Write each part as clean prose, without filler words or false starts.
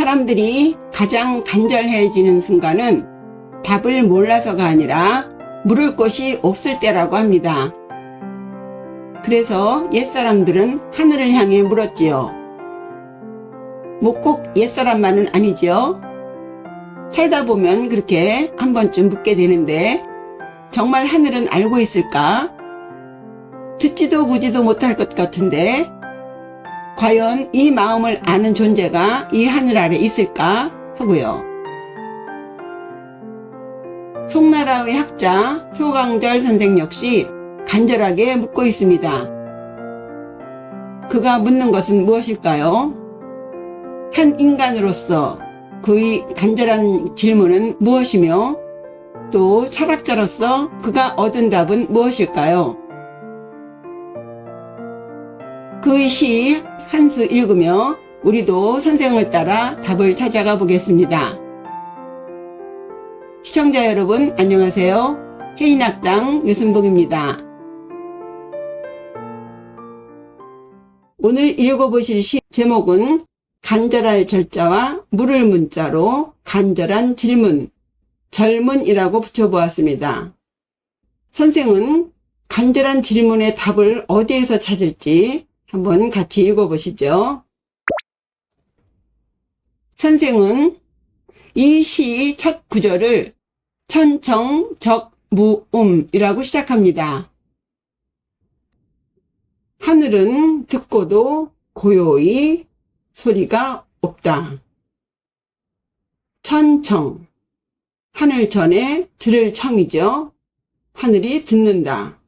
사람들이 가장 간절해지는 순간은 답을 몰라서가 아니라 물을 곳이 없을 때라고 합니다. 그래서 옛사람들은 하늘을 향해 물었지요. 뭐 꼭 옛사람만은 아니지요. 살다 보면 그렇게 한 번쯤 묻게 되는데 정말 하늘은 알고 있을까? 듣지도 보지도 못할 것 같은데 과연 이 마음을 아는 존재가 이 하늘 아래 있을까 하고요. 송나라의 학자 소강절 선생 역시 간절하게 묻고 있습니다. 그가 묻는 것은 무엇일까요? 한 인간으로서 그의 간절한 질문은 무엇이며 또 철학자로서 그가 얻은 답은 무엇일까요? 그의 시 한 수 읽으며 우리도 선생을 따라 답을 찾아가 보겠습니다. 시청자 여러분 안녕하세요. 해인학당 유순복입니다. 오늘 읽어보실 시 제목은 간절할 절자와 물을 문자로 간절한 질문, 절문이라고 붙여보았습니다. 선생은 간절한 질문의 답을 어디에서 찾을지 한번 같이 읽어보시죠. 선생은 이 시 첫 구절을 천청적무음이라고 시작합니다. 하늘은 듣고도 고요히 소리가 없다. 천청, 하늘 전에 들을 청이죠. 하늘이 듣는다.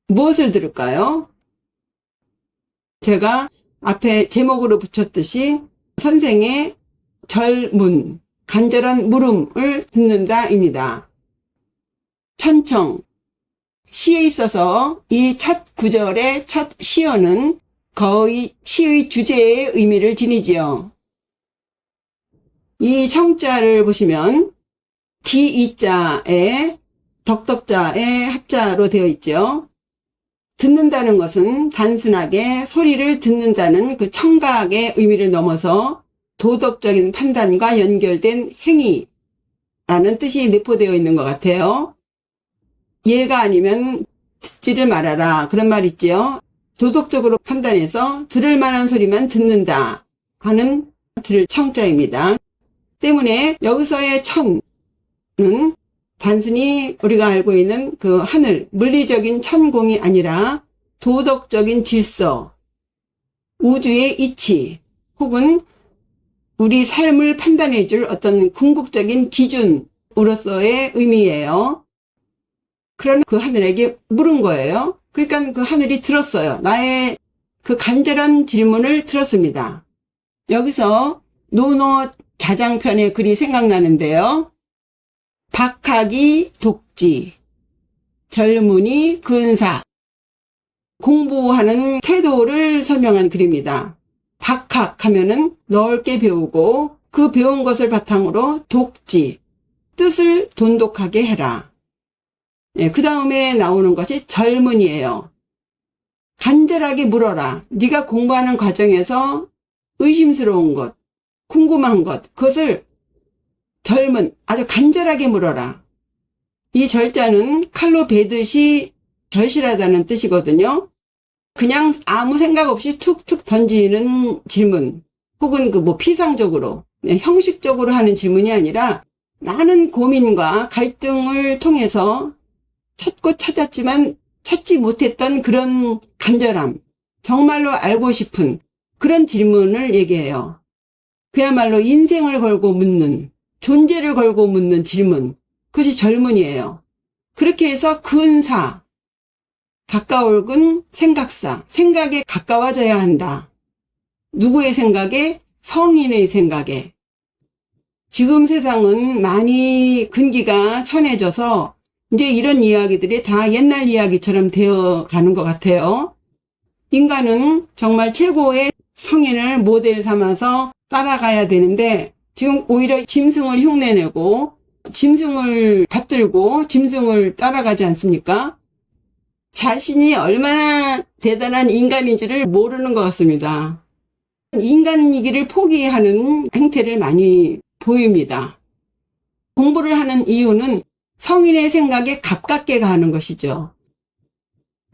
무엇을 들을까요? 제가 앞에 제목으로 붙였듯이 선생의 절문, 간절한 물음을 듣는다입니다. 천청, 시에 있어서 이 첫 구절의 첫 시어는 거의 시의 주제의 의미를 지니지요. 이 청자를 보시면 기이자에 덕덕자의 합자로 되어 있죠. 듣는다는 것은 단순하게 소리를 듣는다는 그 청각의 의미를 넘어서 도덕적인 판단과 연결된 행위라는 뜻이 내포되어 있는 것 같아요. 얘가 아니면 듣지를 말아라 그런 말 있지요. 도덕적으로 판단해서 들을 만한 소리만 듣는다 하는 들을 청자입니다. 때문에 여기서의 천은 단순히 우리가 알고 있는 그 하늘, 물리적인 천공이 아니라 도덕적인 질서, 우주의 이치, 혹은 우리 삶을 판단해 줄 어떤 궁극적인 기준으로서의 의미예요. 그런 그 하늘에게 물은 거예요. 그러니까 그 하늘이 들었어요. 나의 그 간절한 질문을 들었습니다. 여기서 노노 자장편의 글이 생각나는데요. 박학이 독지, 젊은이 근사, 공부하는 태도를 설명한 글입니다. 박학 하면은 넓게 배우고 그 배운 것을 바탕으로 독지, 뜻을 돈독하게 해라. 그 다음에 나오는 것이 젊은이에요. 간절하게 물어라. 네가 공부하는 과정에서 의심스러운 것, 궁금한 것, 그것을 아주 간절하게 물어라. 이 절자는 칼로 베듯이 절실하다는 뜻이거든요. 그냥 아무 생각 없이 툭툭 던지는 질문, 혹은 피상적으로, 형식적으로 하는 질문이 아니라 많은 고민과 갈등을 통해서 찾고 찾았지만 찾지 못했던 그런 간절함, 정말로 알고 싶은 그런 질문을 얘기해요. 그야말로 인생을 걸고 묻는, 존재를 걸고 묻는 질문, 그것이 절문이에요. 그렇게 해서 근사, 가까울근 생각사, 생각에 가까워져야 한다. 누구의 생각에? 성인의 생각에. 지금 세상은 많이 근기가 천해져서 이제 이런 이야기들이 다 옛날 이야기처럼 되어 가는 것 같아요. 인간은 정말 최고의 성인을 모델 삼아서 따라가야 되는데 지금 오히려 짐승을 흉내내고 짐승을 받들고 짐승을 따라가지 않습니까? 자신이 얼마나 대단한 인간인지를 모르는 것 같습니다. 인간이기를 포기하는 행태를 많이 보입니다. 공부를 하는 이유는 성인의 생각에 가깝게 가는 것이죠.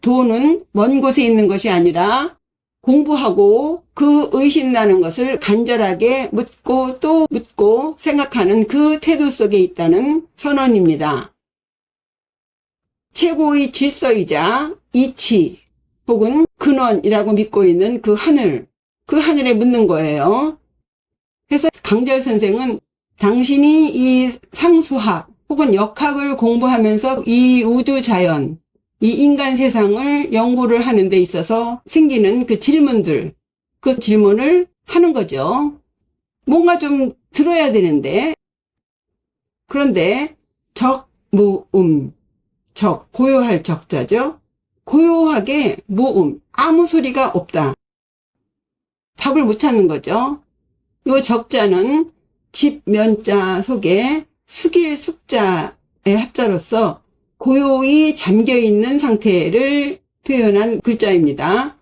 도는 먼 곳에 있는 것이 아니라 공부하고 그 의심나는 것을 간절하게 묻고 또 묻고 생각하는 그 태도 속에 있다는 선언입니다. 최고의 질서이자 이치 혹은 근원이라고 믿고 있는 그 하늘에 묻는 거예요. 그래서 강절 선생은 당신이 이 상수학 혹은 역학을 공부하면서 이 우주 자연, 이 인간 세상을 연구를 하는 데 있어서 생기는 그 질문들, 그 질문을 하는 거죠. 뭔가 좀 들어야 되는데, 그런데 적무음, 고요할 적자죠. 고요하게 무음, 아무 소리가 없다. 답을 못 찾는 거죠. 이 적자는 집면자 속에 숙일 숙자의 합자로서 고요히 잠겨있는 상태를 표현한 글자입니다.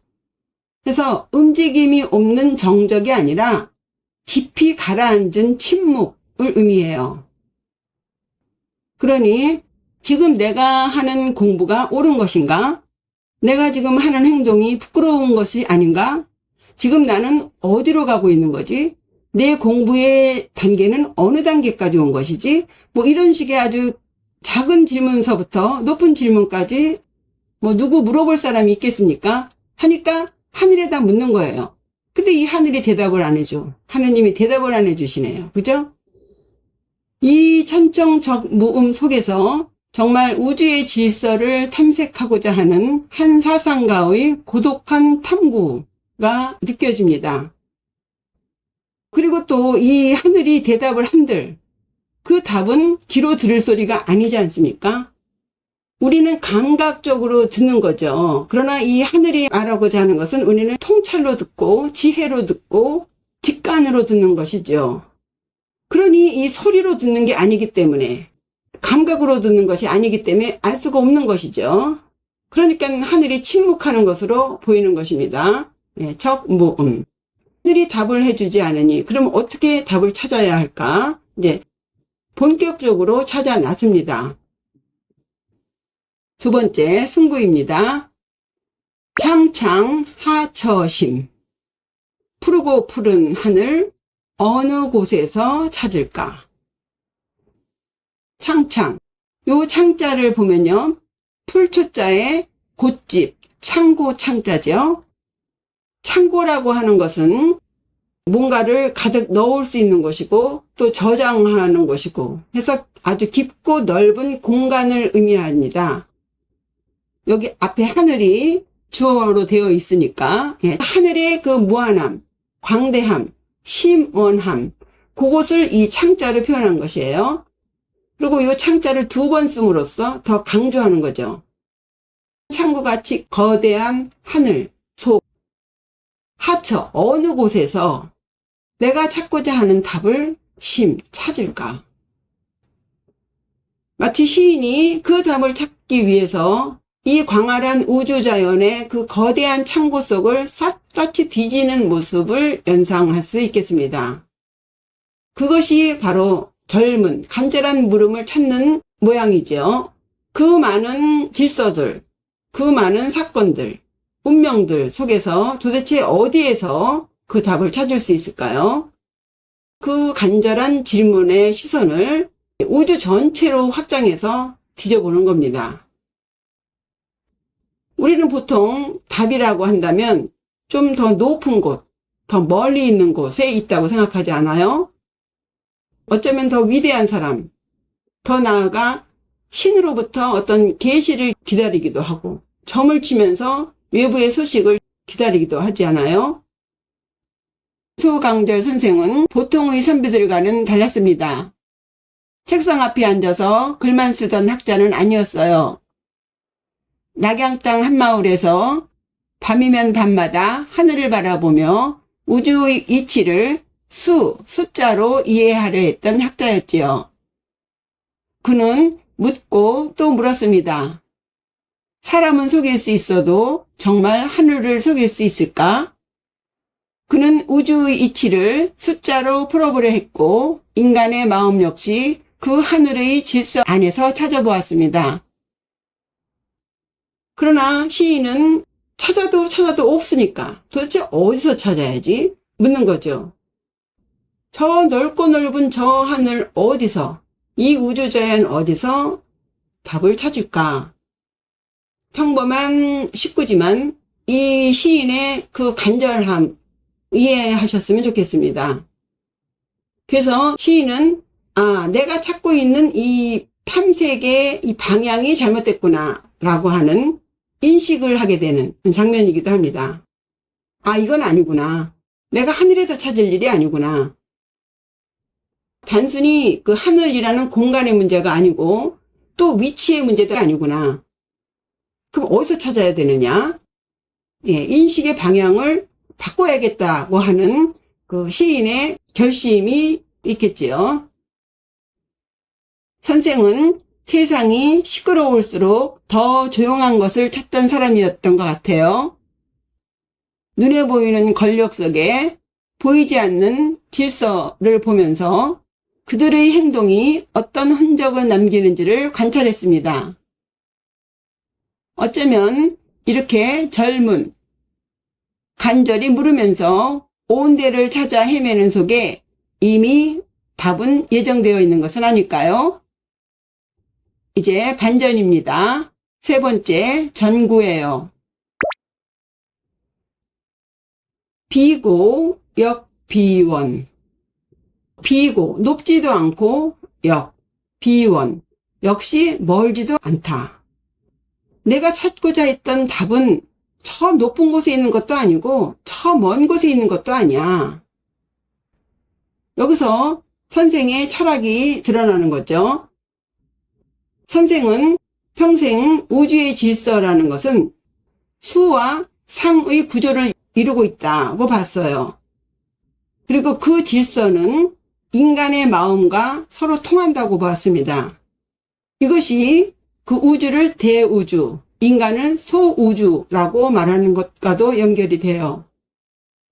그래서 움직임이 없는 정적이 아니라 깊이 가라앉은 침묵을 의미해요. 그러니 지금 내가 하는 공부가 옳은 것인가? 내가 지금 하는 행동이 부끄러운 것이 아닌가? 지금 나는 어디로 가고 있는 거지? 내 공부의 단계는 어느 단계까지 온 것이지? 뭐 이런 식의 아주 작은 질문서부터 높은 질문까지 누구 물어볼 사람이 있겠습니까? 하니까 하늘에다 묻는 거예요. 근데 이 하늘이 대답을 안 해줘. 하느님이 대답을 안 해주시네요. 그죠? 이 천정적무음 속에서 정말 우주의 질서를 탐색하고자 하는 한 사상가의 고독한 탐구가 느껴집니다. 그리고 또 이 하늘이 대답을 한들 그 답은 귀로 들을 소리가 아니지 않습니까? 우리는 감각적으로 듣는 거죠. 그러나 이 하늘이 말하고자 하는 것은 우리는 통찰로 듣고 지혜로 듣고 직관으로 듣는 것이죠. 그러니 이 소리로 듣는 게 아니기 때문에 감각으로 듣는 것이 아니기 때문에 알 수가 없는 것이죠. 그러니까 하늘이 침묵하는 것으로 보이는 것입니다. 적무음. 하늘이 답을 해주지 않으니 그럼 어떻게 답을 찾아야 할까? 이제 본격적으로 찾아 나섭니다. 두 번째 승부입니다. 창창 하처심. 푸르고 푸른 하늘 어느 곳에서 찾을까? 창창. 요 창자를 보면요. 풀초자에 곳집, 창고 창자죠. 창고라고 하는 것은 뭔가를 가득 넣을 수 있는 것이고 또 저장하는 것이고 해서 아주 깊고 넓은 공간을 의미합니다. 여기 앞에 하늘이 주어로 되어 있으니까 하늘의 그 무한함, 광대함, 심원함 그것을 이 창자로 표현한 것이에요. 그리고 이 창자를 두 번 씀으로써 더 강조하는 거죠. 창고같이 거대한 하늘 속 하처 어느 곳에서 내가 찾고자 하는 답을 찾을까? 마치 시인이 그 답을 찾기 위해서 이 광활한 우주자연의 그 거대한 창고 속을 샅샅이 뒤지는 모습을 연상할 수 있겠습니다. 그것이 바로 젊은 간절한 물음을 찾는 모양이죠. 그 많은 질서들, 그 많은 사건들, 운명들 속에서 도대체 어디에서 그 답을 찾을 수 있을까요? 그 간절한 질문의 시선을 우주 전체로 확장해서 뒤져보는 겁니다. 우리는 보통 답이라고 한다면 좀 더 높은 곳, 더 멀리 있는 곳에 있다고 생각하지 않아요? 어쩌면 더 위대한 사람, 더 나아가 신으로부터 어떤 계시를 기다리기도 하고 점을 치면서 외부의 소식을 기다리기도 하지 않아요? 수강절 선생은 보통의 선비들과는 달랐습니다. 책상 앞에 앉아서 글만 쓰던 학자는 아니었어요. 낙양땅 한마을에서 밤이면 밤마다 하늘을 바라보며 우주의 이치를 숫자로 이해하려 했던 학자였지요. 그는 묻고 또 물었습니다. 사람은 속일 수 있어도 정말 하늘을 속일 수 있을까? 그는 우주의 이치를 숫자로 풀어보려 했고 인간의 마음 역시 그 하늘의 질서 안에서 찾아보았습니다. 그러나 시인은 찾아도 없으니까 도대체 어디서 찾아야지? 묻는 거죠. 저 넓고 넓은 저 하늘 어디서, 이 우주자연 어디서 답을 찾을까? 평범한 식구지만 이 시인의 그 간절함 이해하셨으면 좋겠습니다. 그래서 시인은 내가 찾고 있는 이 탐색의 이 방향이 잘못됐구나 라고 하는 인식을 하게 되는 장면이기도 합니다. 이건 아니구나. 내가 하늘에서 찾을 일이 아니구나. 단순히 그 하늘이라는 공간의 문제가 아니고 또 위치의 문제도 아니구나. 그럼 어디서 찾아야 되느냐? 인식의 방향을 바꿔야겠다고 하는 그 시인의 결심이 있겠지요. 선생은 세상이 시끄러울수록 더 조용한 것을 찾던 사람이었던 것 같아요. 눈에 보이는 권력 속에 보이지 않는 질서를 보면서 그들의 행동이 어떤 흔적을 남기는지를 관찰했습니다. 어쩌면 이렇게 젊은, 간절히 물으면서 온 데를 찾아 헤매는 속에 이미 답은 예정되어 있는 것은 아닐까요? 이제 반전입니다. 세 번째 전구예요. 비고, 역, 비원. 비고, 높지도 않고 역, 비원. 역시 멀지도 않다. 내가 찾고자 했던 답은 저 높은 곳에 있는 것도 아니고 저 먼 곳에 있는 것도 아니야. 여기서 선생의 철학이 드러나는 거죠. 선생은 평생 우주의 질서라는 것은 수와 상의 구조를 이루고 있다고 봤어요. 그리고 그 질서는 인간의 마음과 서로 통한다고 보았습니다. 이것이 그 우주를 대우주, 인간을 소우주라고 말하는 것과도 연결이 돼요.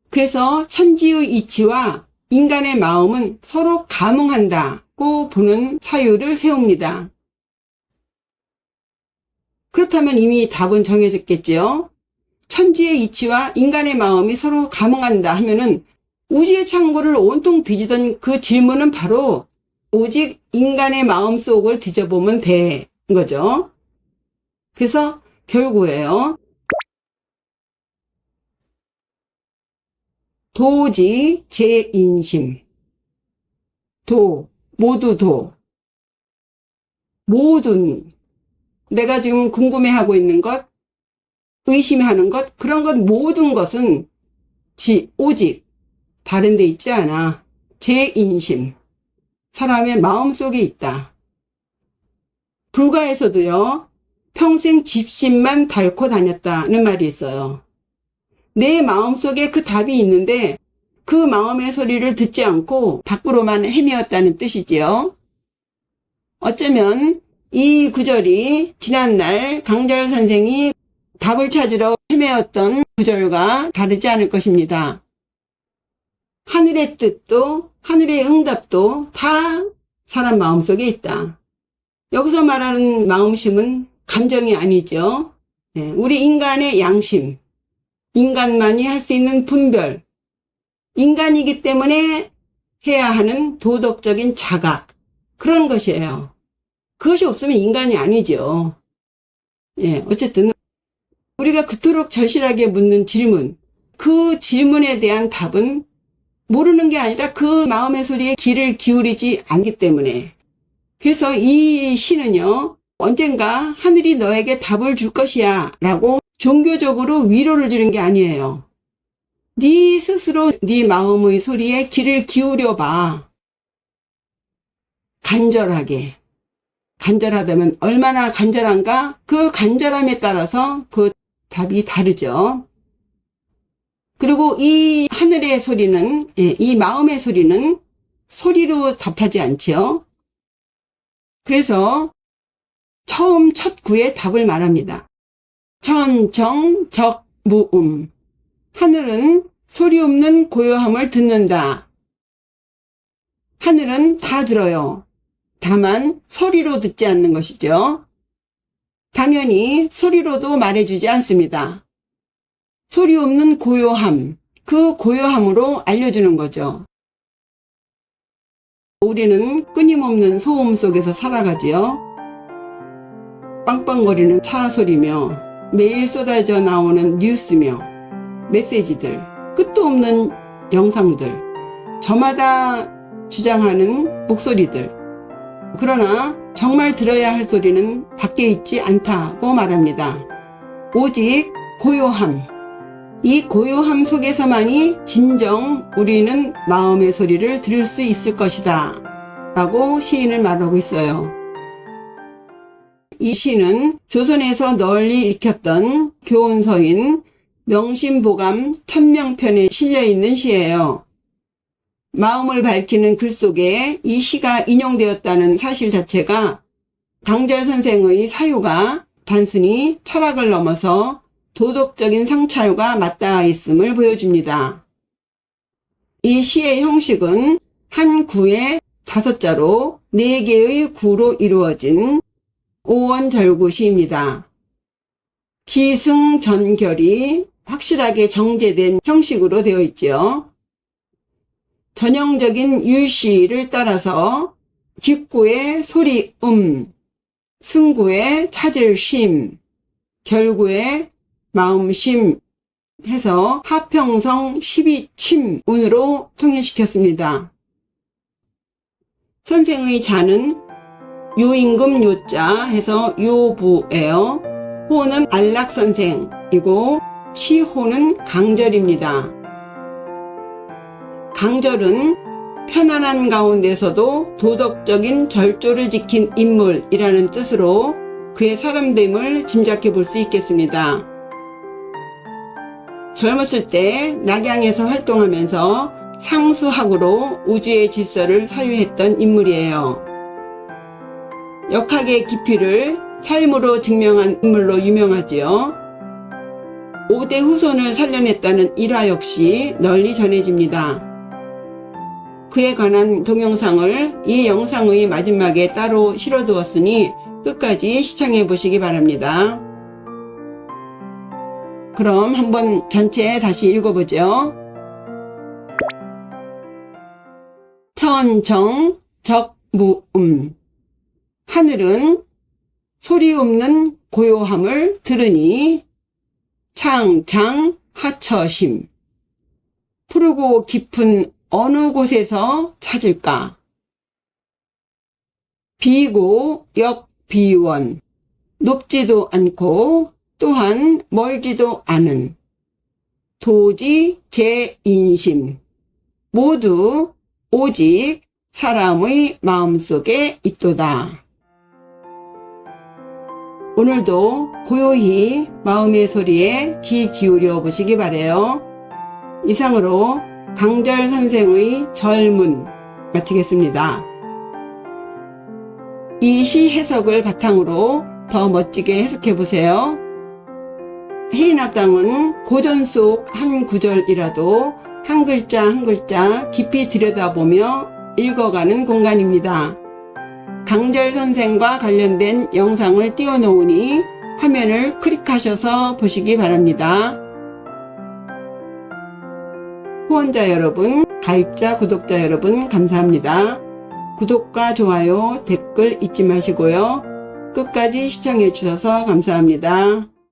그래서 천지의 이치와 인간의 마음은 서로 감응한다고 보는 사유를 세웁니다. 그렇다면 이미 답은 정해졌겠지요. 천지의 이치와 인간의 마음이 서로 감응한다 하면은 우주의 창고를 온통 뒤지던 그 질문은 바로 오직 인간의 마음속을 뒤져보면 되는 거죠. 그래서 결국에요. 도지 제인심. 모든 내가 지금 궁금해하고 있는 것, 의심하는 것, 그런 것 모든 것은 오직 다른 데 있지 않아. 제인심. 사람의 마음속에 있다. 불가에서도요. 평생 집심만 닳고 다녔다는 말이 있어요. 내 마음속에 그 답이 있는데 그 마음의 소리를 듣지 않고 밖으로만 헤매었다는 뜻이지요. 어쩌면 이 구절이 지난날 강절 선생이 답을 찾으러 헤매었던 구절과 다르지 않을 것입니다. 하늘의 뜻도 하늘의 응답도 다 사람 마음속에 있다. 여기서 말하는 마음심은 감정이 아니죠. 우리 인간의 양심, 인간만이 할 수 있는 분별, 인간이기 때문에 해야 하는 도덕적인 자각, 그런 것이에요. 그것이 없으면 인간이 아니죠. 어쨌든 우리가 그토록 절실하게 묻는 질문, 그 질문에 대한 답은 모르는 게 아니라 그 마음의 소리에 귀를 기울이지 않기 때문에. 그래서 이 시는요, 언젠가 하늘이 너에게 답을 줄 것이야 라고 종교적으로 위로를 주는 게 아니에요. 네 스스로 네 마음의 소리에 귀를 기울여 봐. 간절하게. 간절하다면 얼마나 간절한가? 그 간절함에 따라서 그 답이 다르죠. 그리고 이 하늘의 소리는, 이 마음의 소리는 소리로 답하지 않지요. 그래서 처음 첫 구에 답을 말합니다. 천정적무음. 하늘은 소리 없는 고요함을 듣는다. 하늘은 다 들어요. 다만 소리로 듣지 않는 것이죠. 당연히 소리로도 말해주지 않습니다. 소리 없는 고요함, 그 고요함으로 알려주는 거죠. 우리는 끊임없는 소음 속에서 살아가지요. 빵빵거리는 차 소리며 매일 쏟아져 나오는 뉴스며 메시지들, 끝도 없는 영상들, 저마다 주장하는 목소리들. 그러나 정말 들어야 할 소리는 밖에 있지 않다고 말합니다. 오직 고요함, 이 고요함 속에서만이 진정 우리는 마음의 소리를 들을 수 있을 것이다 라고 시인은 말하고 있어요. 이 시는 조선에서 널리 읽혔던 교훈서인 명심보감 천명편에 실려있는 시예요. 마음을 밝히는 글 속에 이 시가 인용되었다는 사실 자체가 강절 선생의 사유가 단순히 철학을 넘어서 도덕적인 성찰과 맞닿아 있음을 보여줍니다. 이 시의 형식은 한 구에 5자로 4개의 구로 이루어진 오원절구 시입니다. 기승전결이 확실하게 정제된 형식으로 되어 있죠. 전형적인 율시를 따라서 깃구에 소리 승구에 찾을 심, 결구에 마음심 해서 하평성 12침운으로 통일시켰습니다. 선생의 자는 요임금 요자 해서 요부예요. 호는 안락선생이고 시호는 강절입니다. 강절은 편안한 가운데서도 도덕적인 절조를 지킨 인물이라는 뜻으로 그의 사람됨을 짐작해 볼 수 있겠습니다. 젊었을 때 낙양에서 활동하면서 상수학으로 우주의 질서를 사유했던 인물이에요. 역학의 깊이를 삶으로 증명한 인물로 유명하지요. 5대 후손을 살려냈다는 일화 역시 널리 전해집니다. 그에 관한 동영상을 이 영상의 마지막에 따로 실어두었으니 끝까지 시청해 보시기 바랍니다. 그럼 한번 전체 다시 읽어보죠. 천정적무음. 하늘은 소리 없는 고요함을 들으니 창창하처심. 푸르고 깊은 어느 곳에서 찾을까? 비고 역비원. 높지도 않고 또한 멀지도 않은 도지 제인심. 모두 오직 사람의 마음속에 있도다. 오늘도 고요히 마음의 소리에 귀 기울여 보시기 바래요. 이상으로 강절 선생의 절문 마치겠습니다. 이 시 해석을 바탕으로 더 멋지게 해석해 보세요. 해인학당은 고전 속 한 구절이라도 한 글자 한 글자 깊이 들여다보며 읽어가는 공간입니다. 강절 선생과 관련된 영상을 띄워놓으니 화면을 클릭하셔서 보시기 바랍니다. 후원자 여러분, 가입자, 구독자 여러분 감사합니다. 구독과 좋아요, 댓글 잊지 마시고요. 끝까지 시청해 주셔서 감사합니다.